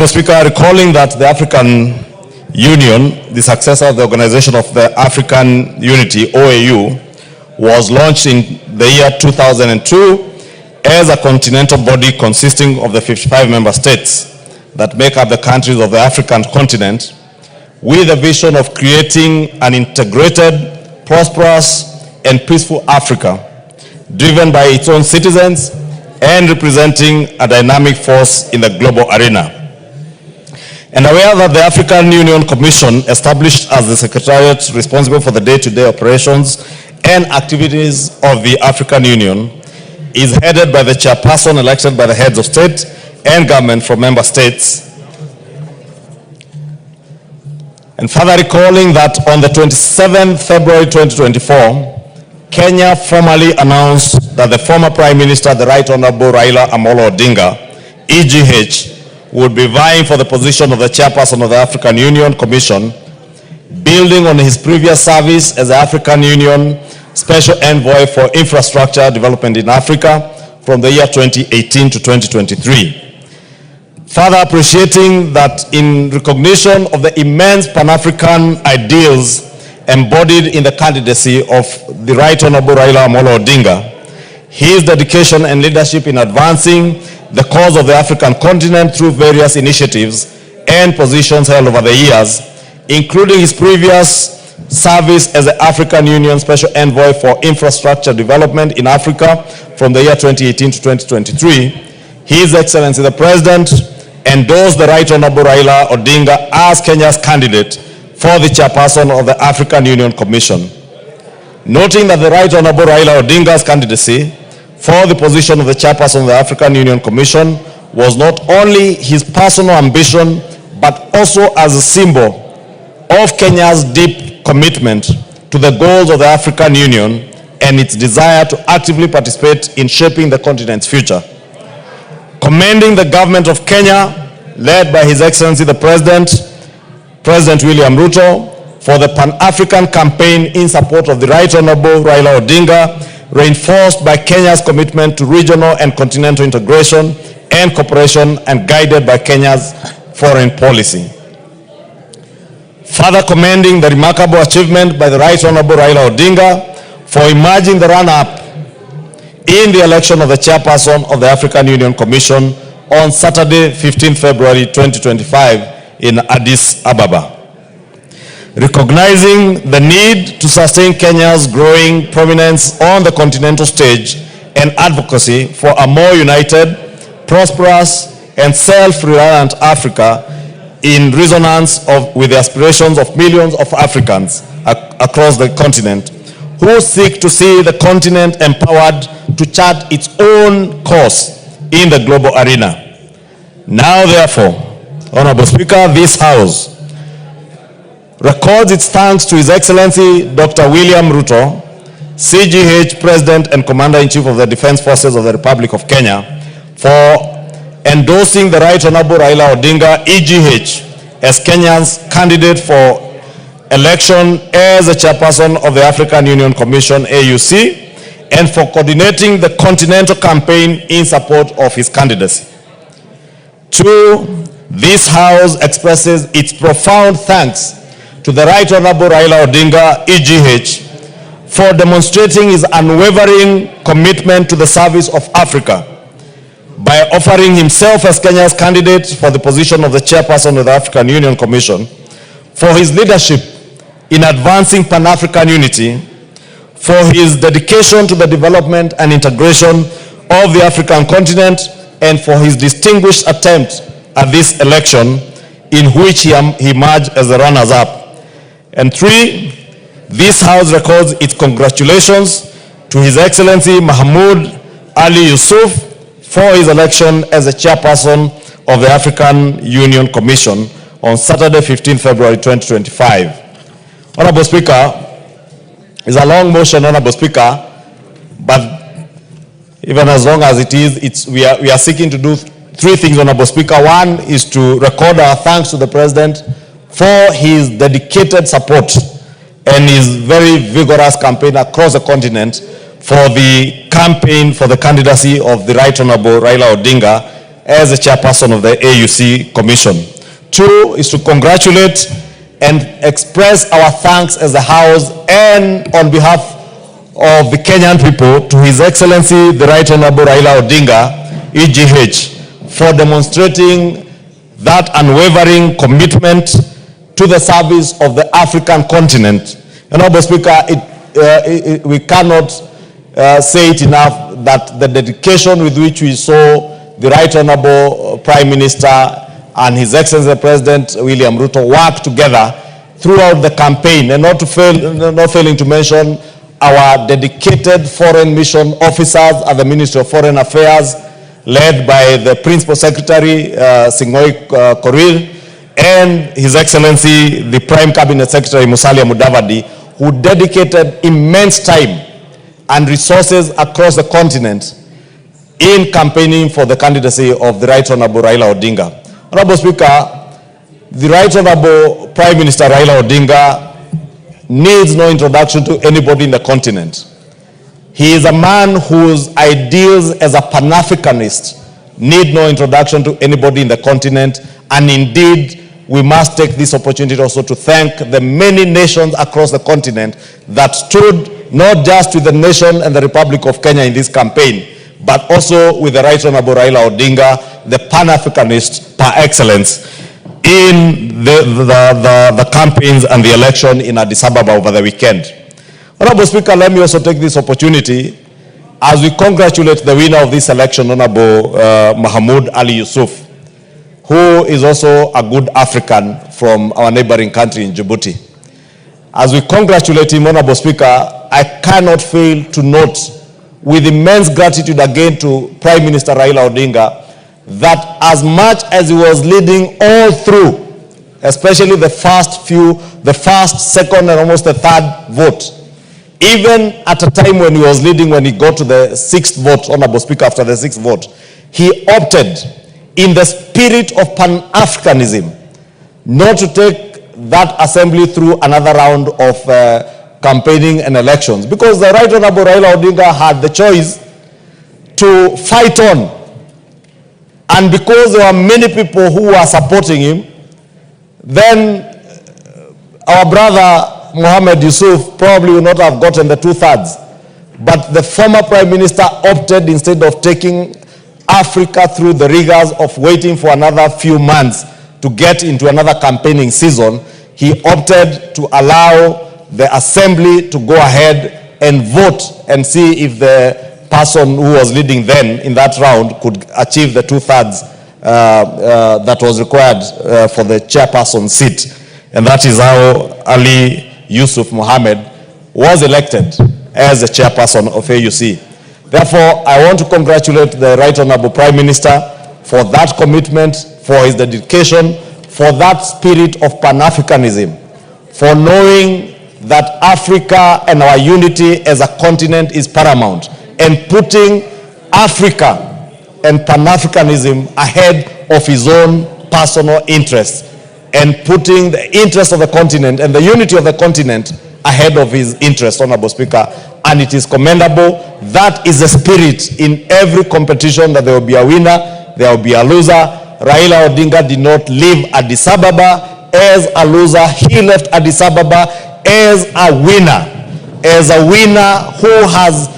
Mr. Speaker, recalling that the African Union, the successor of the Organization of the African Unity, OAU, was launched in the year 2002 as a continental body consisting of the 55 member states that make up the countries of the African continent, with a vision of creating an integrated, prosperous, and peaceful Africa, driven by its own citizens and representing a dynamic force in the global arena. And aware that the African Union Commission, established as the Secretariat responsible for the day-to-day operations and activities of the African Union, is headed by the chairperson elected by the heads of state and government from member states. And further recalling that on the 27th February 2024, Kenya formally announced that the former Prime Minister, the Right Honorable Raila Odinga, EGH, would be vying for the position of the chairperson of the African Union Commission, building on his previous service as the African Union Special Envoy for Infrastructure Development in Africa from the year 2018 to 2023. Further appreciating that in recognition of the immense Pan-African ideals embodied in the candidacy of the Right Honorable Raila Odinga, his dedication and leadership in advancing the cause of the African continent through various initiatives and positions held over the years, including his previous service as the African Union Special Envoy for Infrastructure Development in Africa from the year 2018 to 2023, His Excellency the President endorsed the Right Honorable Raila Odinga as Kenya's candidate for the chairperson of the African Union Commission. Noting that the Right Honorable Raila Odinga's candidacy for the position of the chairperson of the African Union Commission was not only his personal ambition, but also as a symbol of Kenya's deep commitment to the goals of the African Union and its desire to actively participate in shaping the continent's future. Commending the government of Kenya, led by His Excellency the President William Ruto, for the Pan-African campaign in support of the Right Honorable Raila Odinga, reinforced by Kenya's commitment to regional and continental integration and cooperation, and guided by Kenya's foreign policy. Further commending the remarkable achievement by the Right Honorable Raila Odinga for emerging the runner-up in the election of the chairperson of the African Union Commission on Saturday, 15 February 2025 in Addis Ababa. Recognizing the need to sustain Kenya's growing prominence on the continental stage and advocacy for a more united, prosperous, and self-reliant Africa in resonance with the aspirations of millions of Africans across the continent who seek to see the continent empowered to chart its own course in the global arena. Now, therefore, Honorable Speaker, this House records its thanks to His Excellency Dr. William Ruto, CGH President and Commander-in-Chief of the Defense Forces of the Republic of Kenya, for endorsing the Right Honorable Raila Odinga, EGH, as Kenya's candidate for election as the chairperson of the African Union Commission, AUC, and for coordinating the continental campaign in support of his candidacy. Two, this House expresses its profound thanks to the Right Honorable Raila Odinga, EGH, for demonstrating his unwavering commitment to the service of Africa by offering himself as Kenya's candidate for the position of the chairperson of the African Union Commission, for his leadership in advancing Pan-African unity, for his dedication to the development and integration of the African continent, and for his distinguished attempt at this election in which he emerged as the runners-up. And three, this House records its congratulations to His Excellency Mahmoud Ali Yusuf for his election as the chairperson of the African Union Commission on Saturday, 15 February 2025. Honorable Speaker, it's a long motion, Honorable Speaker, but even as long as it is, we are seeking to do three things, Honorable Speaker. One is to record our thanks to the President for his dedicated support and his very vigorous campaign across the continent for the campaign for the candidacy of the Right Honorable Raila Odinga as the chairperson of the AUC Commission. 2 is to congratulate and express our thanks as a House and on behalf of the Kenyan people to His Excellency the Right Honorable Raila Odinga, EGH, for demonstrating that unwavering commitment to the service of the African continent. Honorable Speaker, we cannot say it enough that the dedication with which we saw the Right Honorable Prime Minister and His Excellency President William Ruto work together throughout the campaign, and not failing to mention our dedicated foreign mission officers at the Ministry of Foreign Affairs, led by the Principal Secretary, Sing'oei Korir, and His Excellency, the Prime Cabinet Secretary, Musalia Mudavadi, who dedicated immense time and resources across the continent in campaigning for the candidacy of the Right Honorable Raila Odinga. Honorable Speaker, the Right Honorable Prime Minister Raila Odinga needs no introduction to anybody in the continent. He is a man whose ideals as a Pan-Africanist need no introduction to anybody in the continent, and indeed, we must take this opportunity also to thank the many nations across the continent that stood not just with the nation and the Republic of Kenya in this campaign, but also with the Right Honorable Raila Odinga, the Pan-Africanist par excellence, in the campaigns and the election in Addis Ababa over the weekend. Honorable Speaker, let me also take this opportunity as we congratulate the winner of this election, Honorable Mahmoud Ali Yusuf, who is also a good African from our neighboring country in Djibouti. As we congratulate him, Honorable Speaker, I cannot fail to note with immense gratitude again to Prime Minister Raila Odinga that as much as he was leading all through, especially the first, second, and almost the third vote, even at a time when he was leading, when he got to the 6th vote, Honorable Speaker, after the 6th vote, he opted in the spirit of Pan-Africanism not to take that assembly through another round of campaigning and elections, because the Right Honorable Raila Odinga had the choice to fight on. And because there were many people who were supporting him, then our brother Mohammed Yusuf probably would not have gotten the 2/3. But the former Prime Minister opted, instead of taking Africa through the rigors of waiting for another few months to get into another campaigning season, he opted to allow the assembly to go ahead and vote and see if the person who was leading then in that round could achieve the 2/3 that was required for the chairperson seat. And that is how Ali Yusuf Mohammed was elected as the chairperson of AUC. Therefore, I want to congratulate the Right Honorable Prime Minister for that commitment, for his dedication, for that spirit of Pan-Africanism, for knowing that Africa and our unity as a continent is paramount, and putting Africa and Pan-Africanism ahead of his own personal interests, and putting the interests of the continent and the unity of the continent ahead of his interests, Honorable Speaker. And it is commendable. That is the spirit in every competition, that there will be a winner, there will be a loser. Raila Odinga did not leave Addis Ababa as a loser. He left Addis Ababa as a winner who has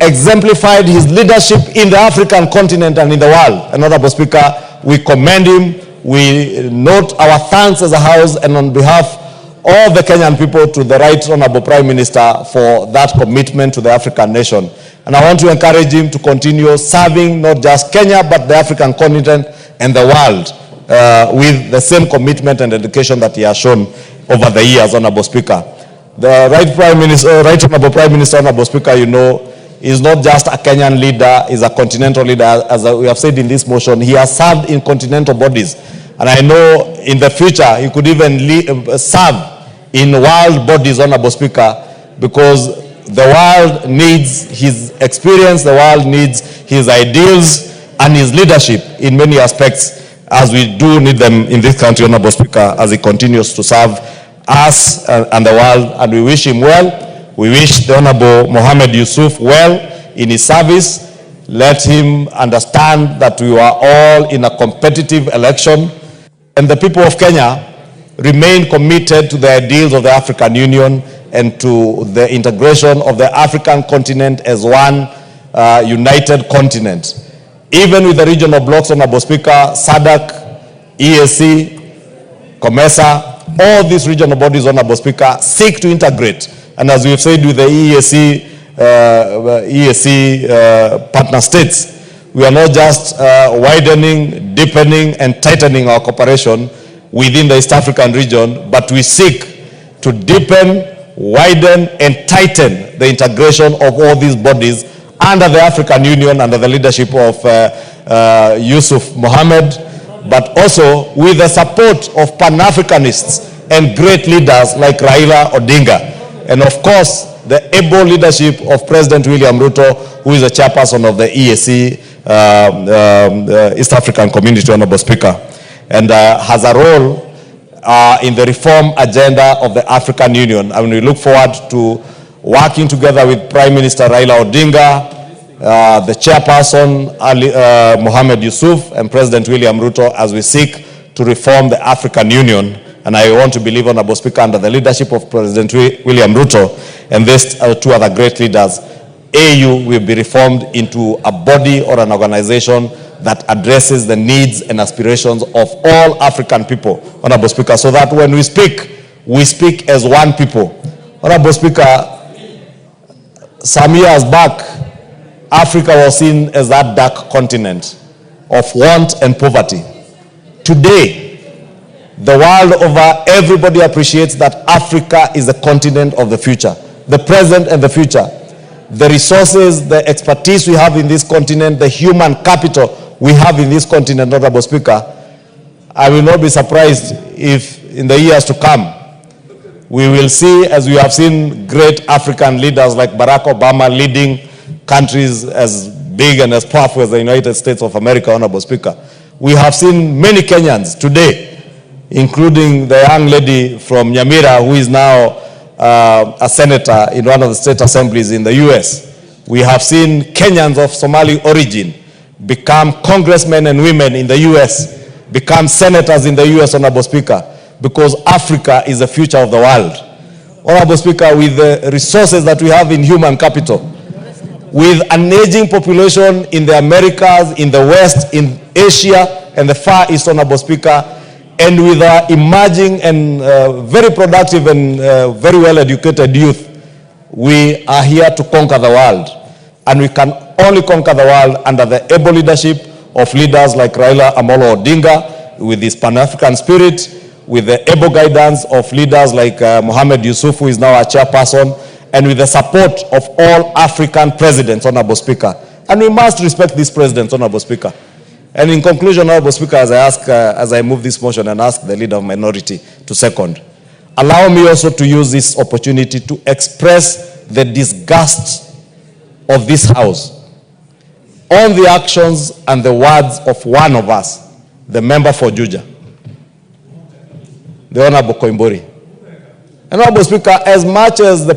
exemplified his leadership in the African continent and in the world. And Honorable Speaker, we commend him. We note our thanks as a House and on behalf of the Kenyan people to the Right Honorable Prime Minister for that commitment to the African nation. And I want to encourage him to continue serving not just Kenya, but the African continent and the world with the same commitment and dedication that he has shown over the years, Honorable Speaker. The Right Honorable Prime Minister, Honorable Speaker, you know, is not just a Kenyan leader, is a continental leader. As we have said in this motion, he has served in continental bodies. And I know in the future, he could even serve in world bodies, Honorable Speaker, because the world needs his experience, the world needs his ideals and his leadership in many aspects, as we do need them in this country, Honorable Speaker, as he continues to serve us and the world. And we wish him well. We wish the Honorable Mohammed Yusuf well in his service. Let him understand that we are all in a competitive election, and the people of Kenya remain committed to the ideals of the African Union and to the integration of the African continent as one united continent. Even with the regional blocks, Honorable Speaker, SADC, EAC, COMESA, all these regional bodies, Honorable Speaker, seek to integrate. And as we've said with the EAC partner states, we are not just widening, deepening, and tightening our cooperation within the East African region, but we seek to deepen, widen, and tighten the integration of all these bodies under the African Union, under the leadership of Yusuf Mohammed, but also with the support of Pan-Africanists and great leaders like Raila Odinga, and of course the able leadership of President William Ruto, who is the chairperson of the EAC, East African Community, Honorable Speaker, and has a role in the reform agenda of the African Union. And we look forward to working together with Prime Minister Raila Odinga, the chairperson Mohamed Yusuf, and President William Ruto as we seek to reform the African Union. And I want to believe, Honorable Speaker, under the leadership of President William Ruto and these two other great leaders, AU will be reformed into a body or an organization that addresses the needs and aspirations of all African people, Honorable Speaker, so that when we speak as one people. Honorable Speaker, some years back, Africa was seen as that dark continent of want and poverty. Today, the world over, everybody appreciates that Africa is the continent of the future, the present and the future. The resources, the expertise we have in this continent, the human capital we have in this continent, Honorable Speaker, I will not be surprised if in the years to come, we will see, as we have seen great African leaders like Barack Obama leading countries as big and as powerful as the United States of America, Honorable Speaker. We have seen many Kenyans today, including the young lady from Nyamira, who is now a senator in one of the state assemblies in the US. We have seen Kenyans of Somali origin become congressmen and women in the US, become senators in the US, Honorable Speaker, because Africa is the future of the world. Honorable Speaker, with the resources that we have in human capital, with an aging population in the Americas, in the West, in Asia, and the Far East, Honorable Speaker, and with our emerging and very productive and very well-educated youth, we are here to conquer the world. And we can only conquer the world under the able leadership of leaders like Raila Amolo Odinga, with his Pan-African spirit, with the able guidance of leaders like Mohamed Yusuf, who is now our chairperson, and with the support of all African presidents, Honorable Speaker. And we must respect these presidents, Honorable Speaker. And in conclusion, Honorable Speaker, as I move this motion and ask the leader of minority to second, allow me also to use this opportunity to express the disgust of this House on the actions and the words of one of us, the member for Juja, the Honorable Koimburi. And Honorable Speaker, as much as the